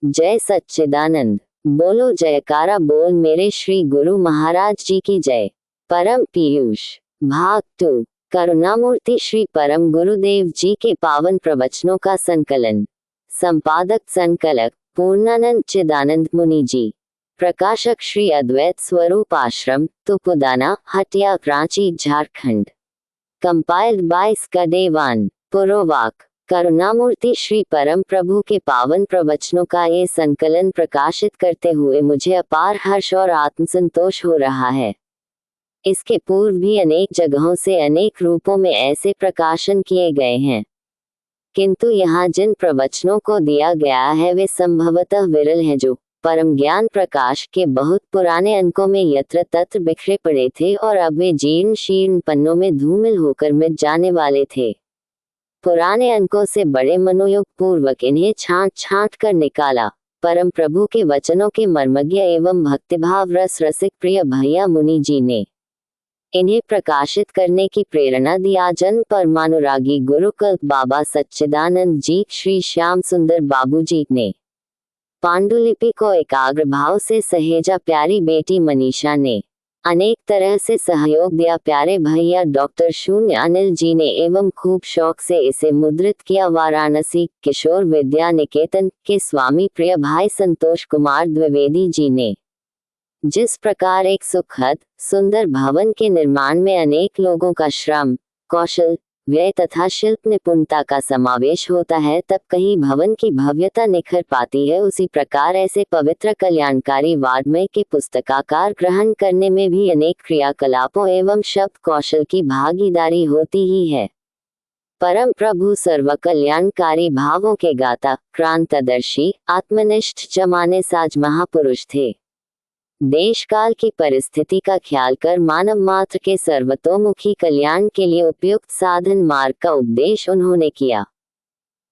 जय सच्चिदानंद। बोलो जयकारा बोल मेरे श्री गुरु महाराज जी की जय। परम पीयूष भाग 2 करुणामूर्ति श्री परम गुरुदेव जी के पावन प्रवचनों का संकलन। संपादक संकलक पूर्णानंद चिदानंद मुनि जी। प्रकाशक श्री अद्वैत स्वरूप आश्रम तुपुदाना हटिया रांची झारखंड। Compiled by Skadevan. पुरोवाक। करुणामूर्ति श्री परम प्रभु के पावन प्रवचनों का ये संकलन प्रकाशित करते हुए मुझे अपार हर्ष और आत्मसंतोष हो रहा है। इसके पूर्व भी अनेक जगहों से अनेक रूपों में ऐसे प्रकाशन किए गए हैं, किंतु यहाँ जिन प्रवचनों को दिया गया है वे संभवतः विरल हैं, जो परम ज्ञान प्रकाश के बहुत पुराने अंकों में यत्र तत्र बिखरे पड़े थे और अब वे जीर्ण शीर्ण पन्नों में धूमिल होकर मिट जाने वाले थे। पुराने अंकों से बड़े मनोयोग पूर्वक इन्हें छांट छांट कर निकाला। परम प्रभु के वचनों के मर्मज्ञ एवं भक्तिभाव रस रसिक प्रिय भैया मुनि जी ने इन्हें प्रकाशित करने की प्रेरणा दी। आजन परमानुरागी गुरुकल्प बाबा सच्चिदानंद जी श्री श्याम सुंदर बाबू जी ने पांडुलिपि को एकाग्र भाव से सहेजा। प्यारी बेटी मनीषा ने अनेक तरह से सहयोग दिया। प्यारे भैया डॉक्टर शून्य अनिल जी ने एवं खूब शौक से इसे मुद्रित किया। वाराणसी किशोर विद्या निकेतन के स्वामी प्रिय भाई संतोष कुमार द्विवेदी जी ने जिस प्रकार एक सुखद सुंदर भवन के निर्माण में अनेक लोगों का श्रम कौशल व्यय तथा शिल्प निपुणता का समावेश होता है, तब कहीं भवन की भव्यता निखर पाती है, उसी प्रकार ऐसे पवित्र कल्याणकारी वाङ्मय के पुस्तकाकार ग्रहण करने में भी अनेक क्रियाकलापों एवं शब्द कौशल की भागीदारी होती ही है। परम प्रभु सर्व कल्याणकारी भावों के गाता क्रांतदर्शी आत्मनिष्ठ जमाने साज महापुरुष थे। देश काल की परिस्थिति का ख्याल कर मानव मात्र के सर्वतोमुखी कल्याण के लिए उपयुक्त साधन मार्ग का उपदेश उन्होंने किया।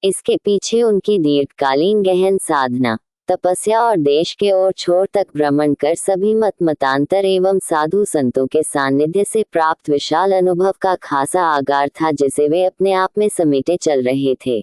इसके पीछे उनकी दीर्घकालीन गहन साधना तपस्या और देश के ओर छोर तक भ्रमण कर सभी मत मतांतर एवं साधु संतों के सानिध्य से प्राप्त विशाल अनुभव का खासा आगार था, जिसे वे अपने आप में समेटे चल रहे थे।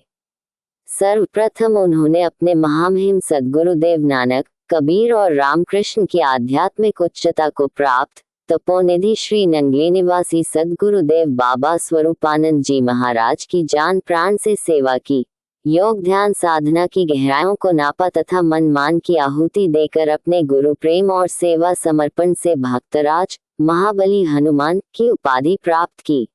सर्वप्रथम उन्होंने अपने महामहिम सद्गुरुदेव नानक कबीर और रामकृष्ण की आध्यात्मिक उच्चता को प्राप्त तपोनिधि श्री नंगली निवासी सद्गुरुदेव बाबा स्वरूपानंद जी महाराज की जान प्राण से सेवा की। योग ध्यान साधना की गहराइयों को नापा तथा मन मान की आहुति देकर अपने गुरु प्रेम और सेवा समर्पण से भक्तराज महाबली हनुमान की उपाधि प्राप्त की।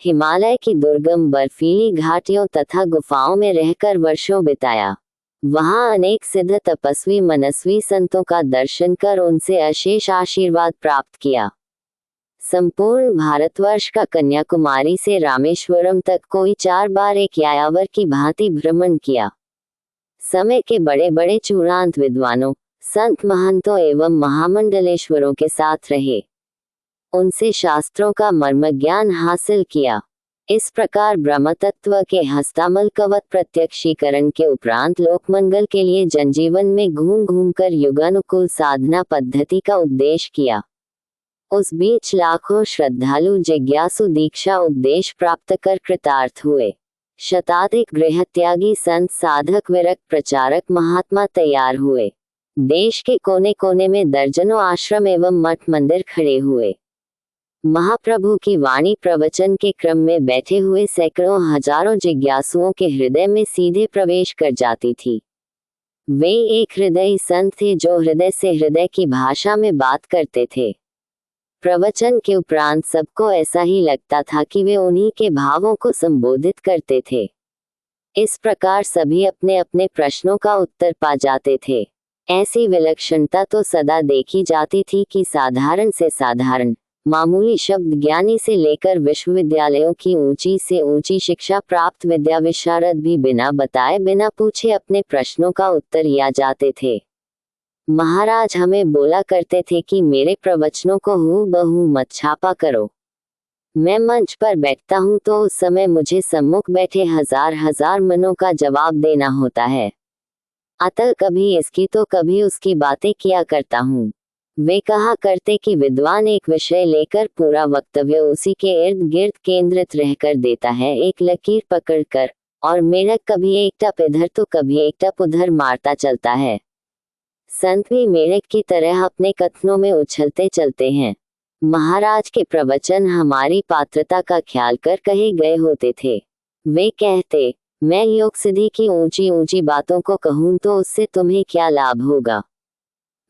हिमालय की दुर्गम बर्फीली घाटियों तथा गुफाओं में रहकर वर्षों बिताया। वहां अनेक सिद्ध तपस्वी मनस्वी संतों का दर्शन कर उनसे अशेष आशीर्वाद प्राप्त किया। संपूर्ण भारतवर्ष का कन्याकुमारी से रामेश्वरम तक कोई 4 बार एक यायावर की भांति भ्रमण किया। समय के बड़े बड़े चूड़ांत विद्वानों संत महंतों एवं महामंडलेश्वरों के साथ रहे, उनसे शास्त्रों का मर्म ज्ञान हासिल किया। इस प्रकार ब्रह्मतत्व के हस्तामल कवत प्रत्यक्षीकरण के उपरांत लोकमंगल के लिए जनजीवन में घूम घूम कर युगानुकूल साधना पद्धति का उपदेश किया। उस बीच लाखों श्रद्धालु जिज्ञासु दीक्षा उपदेश प्राप्त कर कृतार्थ हुए। शताधिक गृहत्यागी संत साधक विरक्त प्रचारक महात्मा तैयार हुए। देश के कोने कोने में दर्जनों आश्रम एवं मठ मंदिर खड़े हुए। महाप्रभु की वाणी प्रवचन के क्रम में बैठे हुए सैकड़ों हजारों जिज्ञासुओं के हृदय में सीधे प्रवेश कर जाती थी। वे एक हृदयी संत थे जो हृदय से हृदय की भाषा में बात करते थे। प्रवचन के उपरांत सबको ऐसा ही लगता था कि वे उन्हीं के भावों को संबोधित करते थे। इस प्रकार सभी अपने अपने प्रश्नों का उत्तर पा जाते थे। ऐसी विलक्षणता तो सदा देखी जाती थी कि साधारण से साधारण मामूली शब्द ज्ञानी से लेकर विश्वविद्यालयों की ऊंची से ऊंची शिक्षा प्राप्त विद्या विशारद भी बिना बताए बिना पूछे अपने प्रश्नों का उत्तर या जाते थे। महाराज हमें बोला करते थे कि मेरे प्रवचनों को हूबहू मत छापा करो। मैं मंच पर बैठता हूँ तो उस समय मुझे सम्मुख बैठे हजार हजार मनों का जवाब देना होता है, अतः कभी इसकी तो कभी उसकी बातें किया करता हूँ। वे कहा करते कि विद्वान एक विषय लेकर पूरा वक्तव्य उसी के इर्द गिर्द केंद्रित रहकर देता है, एक लकीर पकड़कर और मेढक कभी एक टप इधर तो कभी एक टप उधर मारता चलता है। संत भी मेढक की तरह अपने कथनों में उछलते चलते हैं। महाराज के प्रवचन हमारी पात्रता का ख्याल कर कहे गए होते थे। वे कहते, मैं योग सिद्धि की ऊंची ऊंची बातों को कहूं तो उससे तुम्हें क्या लाभ होगा।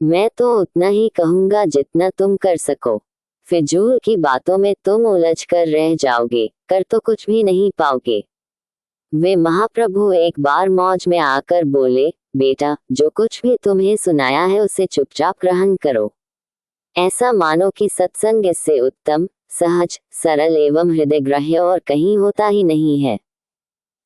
मैं तो उतना ही कहूंगा जितना तुम कर सको। फिजूल की बातों में तुम उलझ कर रह जाओगे, कर तो कुछ भी नहीं पाओगे। वे महाप्रभु एक बार मौज में आकर बोले, बेटा, जो कुछ भी तुम्हें सुनाया है उसे चुपचाप ग्रहण करो। ऐसा मानो कि सत्संग इससे उत्तम, सहज, सरल एवं हृदयग्राह्य और कहीं होता ही नहीं है।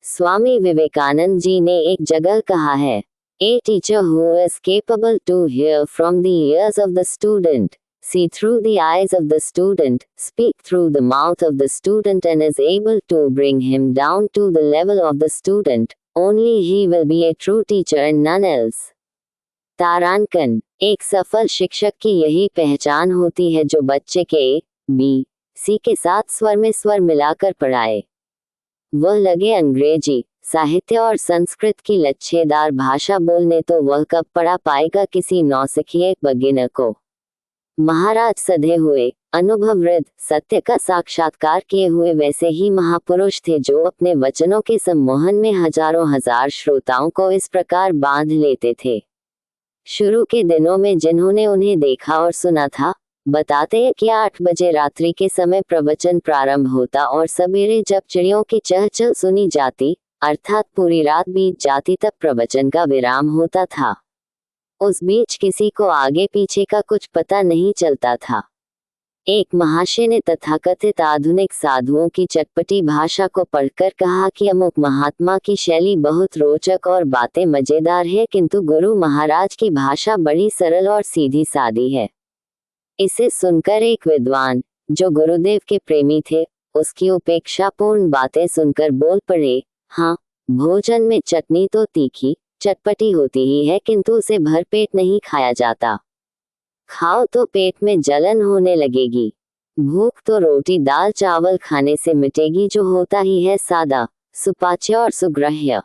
स्वामी विवेकानंद जी ने एक जगह कहा है, A teacher who is capable to hear from the ears of the student, see through the eyes of the student, speak through the mouth of the student and is able to bring him down to the level of the student, only he will be a true teacher and none else. तारांकन, एक सफल शिक्षक की यही पहचान होती है जो बच्चे के A, B, C के साथ स्वर में स्वर मिलाकर पढ़ाए। वह लगे अंग्रेजी, साहित्य और संस्कृत की लच्छेदार भाषा बोलने तो वह कब पढ़ा पाएगा किसी नौसिखिए बिगिनर को। महाराज सधे हुए, अनुभववृद्ध, सत्य का साक्षात्कार किए हुए वैसे ही महापुरुष थे जो अपने वचनों के सम्मोहन में हजारों हजार श्रोताओं को इस प्रकार बांध लेते थे। शुरू के दिनों में जिन्होंने उन्हें देखा और सुना था, बताते हैं कि 8 बजे रात्रि के समय प्रवचन प्रारंभ होता और सवेरे जब चिड़ियों की चहचह सुनी जाती, अर्थात पूरी रात बीत जाती, तब प्रवचन का विराम होता था। उस बीच किसी को आगे पीछे का कुछ पता नहीं चलता था। एक महाशय ने तथाकथित आधुनिक साधुओं की चटपटी भाषा को पढ़कर कहा कि अमुक महात्मा की शैली बहुत रोचक और बातें मजेदार है, किंतु गुरु महाराज की भाषा बड़ी सरल और सीधी सादी है। इसे सुनकर एक विद्वान, जो गुरुदेव के प्रेमी थे, उसकी उपेक्षापूर्ण बातें सुनकर बोल पड़े, हाँ, भोजन में चटनी तो तीखी चटपटी होती ही है, किंतु उसे भरपेट नहीं खाया जाता। खाओ तो पेट में जलन होने लगेगी। भूख तो रोटी दाल चावल खाने से मिटेगी, जो होता ही है सादा, सुपाच्य और सुग्राह्य।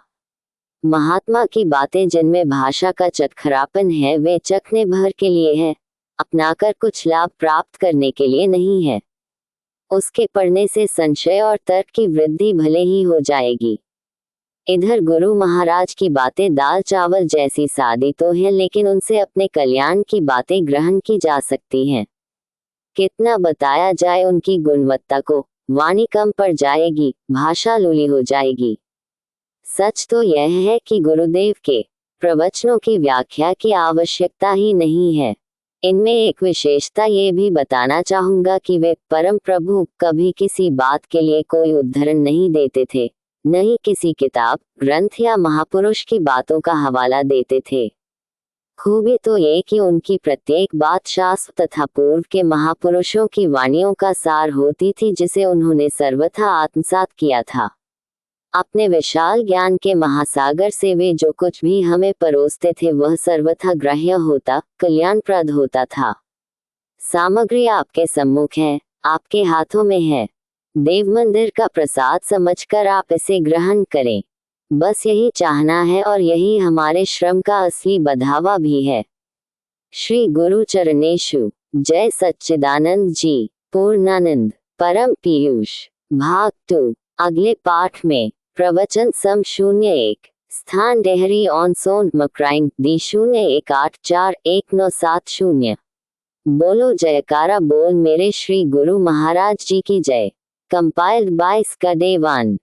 महात्मा की बातें जिनमें भाषा का चटखरापन है, वे चखने भर के लिए है, अपनाकर कुछ लाभ प्राप्त करने के लिए नहीं है। उसके पढ़ने से संशय और तर्क की वृद्धि भले ही हो जाएगी। इधर गुरु महाराज की बातें दाल चावल जैसी सादी तो हैं, लेकिन उनसे अपने कल्याण की बातें ग्रहण की जा सकती हैं। कितना बताया जाए उनकी गुणवत्ता को, वाणी कम पड़ जाएगी, भाषा लूली हो जाएगी। सच तो यह है कि गुरुदेव के प्रवचनों की व्याख्या की आवश्यकता ही नहीं है। इनमें एक विशेषता ये भी बताना चाहूंगा कि वे परम प्रभु कभी किसी बात के लिए कोई उद्धरण नहीं देते थे, न ही किसी किताब, ग्रंथ या महापुरुष की बातों का हवाला देते थे। खूबी तो ये कि उनकी प्रत्येक बात शास्त्र तथा पूर्व के महापुरुषों की वाणियों का सार होती थी, जिसे उन्होंने सर्वथा आत्मसात किया था। अपने विशाल ज्ञान के महासागर से वे जो कुछ भी हमें परोसते थे वह सर्वथा ग्राह्य होता, कल्याणप्रद होता था। सामग्री आपके सम्मुख है, आपके हाथों में है। देव मंदिर का प्रसाद समझकर आप इसे ग्रहण करें। बस यही चाहना है और यही हमारे श्रम का असली बढ़ावा भी है। श्री गुरु चरणेषु जय सच्चिदानंद जी। पूर्णानंद परम पीयूष भाग 2। अगले पाठ में प्रवचन सम 01 स्थान डेहरी ऑन सोन मक्राइन दी 01841970। बोलो जयकारा बोल मेरे श्री गुरु महाराज जी की जय। Compiled by स्कदेवान।